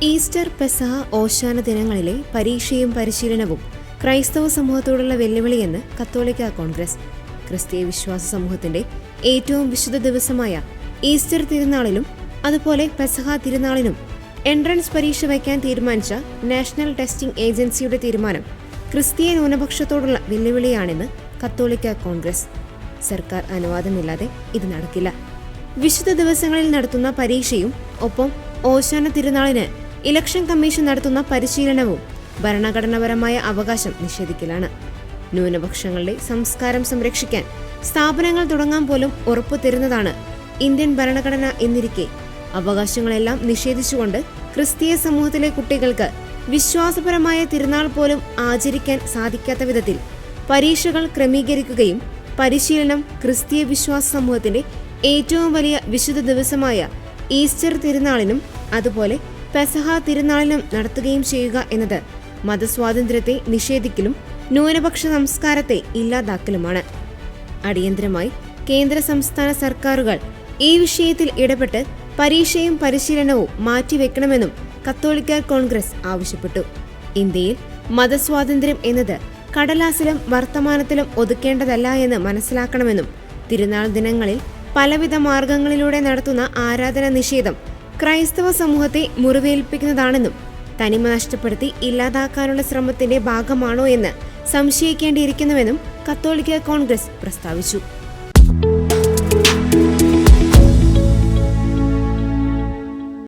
Easter, പെസഹ, ഓശാന ദിനങ്ങളിലെ പരീക്ഷയും പരിശീലനവും ക്രൈസ്തവ സമൂഹത്തോടുള്ള വെല്ലുവിളിയെന്ന് കത്തോലിക്ക കോൺഗ്രസ്. ക്രിസ്തീയ വിശ്വാസ സമൂഹത്തിന്റെ ഏറ്റവും വിശുദ്ധ ദിവസമായ ഈസ്റ്റർ തിരുനാളിലും അതുപോലെ പെസഹ തിരുനാളിനും എൻട്രൻസ് പരീക്ഷ വയ്ക്കാൻ തീരുമാനിച്ച നാഷണൽ ടെസ്റ്റിംഗ് ഏജൻസിയുടെ തീരുമാനം ക്രിസ്തീയ ന്യൂനപക്ഷത്തോടുള്ള വെല്ലുവിളിയാണെന്ന് കത്തോലിക്ക കോൺഗ്രസ്. സർക്കാർ അനുവാദമില്ലാതെ ഇത് നടക്കില്ല. വിശുദ്ധ ദിവസങ്ങളിൽ നടത്തുന്ന പരീക്ഷയും ഒപ്പം ഓശാന തിരുനാളിന് ഇലക്ഷൻ കമ്മീഷൻ നടത്തുന്ന പരിശീലനവും ഭരണഘടനാപരമായ അവകാശം നിഷേധിക്കലാണ്. ന്യൂനപക്ഷങ്ങളുടെ സംസ്കാരം സംരക്ഷിക്കാൻ സ്ഥാപനങ്ങൾ തുടങ്ങാൻ പോലും ഉറപ്പു തരുന്നതാണ് ഇന്ത്യൻ ഭരണഘടന എന്നിരിക്കെ അവകാശങ്ങളെല്ലാം നിഷേധിച്ചുകൊണ്ട് ക്രിസ്തീയ സമൂഹത്തിലെ കുട്ടികൾക്ക് വിശ്വാസപരമായ തിരുനാൾ പോലും ആചരിക്കാൻ സാധിക്കാത്ത വിധത്തിൽ പരീക്ഷകൾ ക്രമീകരിക്കുകയും പരിശീലനം ക്രിസ്തീയ വിശ്വാസ സമൂഹത്തിന്റെ ഏറ്റവും വലിയ വിശുദ്ധ ദിവസമായ ഈസ്റ്റർ തിരുനാളിനും അതുപോലെ പെസഹ തിരുനാളിനും നടത്തുകയും ചെയ്യുക എന്നത് മതസ്വാതന്ത്ര്യത്തെ നിഷേധിക്കലും ന്യൂനപക്ഷ സംസ്കാരത്തെ ഇല്ലാതാക്കലുമാണ്. അടിയന്തരമായി കേന്ദ്ര സംസ്ഥാന സർക്കാരുകൾ ഈ വിഷയത്തിൽ ഇടപെട്ട് പരീക്ഷയും പരിശീലനവും മാറ്റിവെക്കണമെന്നും കത്തോലിക്ക കോൺഗ്രസ് ആവശ്യപ്പെട്ടു. ഇന്ത്യയിൽ മതസ്വാതന്ത്ര്യം എന്നത് കടലാസിലും വർത്തമാനത്തിലും ഒതുക്കേണ്ടതല്ല എന്ന് മനസ്സിലാക്കണമെന്നും തിരുനാൾ ദിനങ്ങളിൽ പലവിധ മാർഗങ്ങളിലൂടെ നടത്തുന്ന ആരാധന നിഷേധം ക്രൈസ്തവ സമൂഹത്തെ മുറിവേൽപ്പിക്കുന്നതാണെന്നും തനിമ നഷ്ടപ്പെടുത്തി ഇല്ലാതാക്കാനുള്ള ശ്രമത്തിന്റെ ഭാഗമാണോ എന്ന് സംശയിക്കേണ്ടിയിരിക്കുന്നുവെന്നും കത്തോലിക്ക കോൺഗ്രസ് പ്രസ്താവിച്ചു.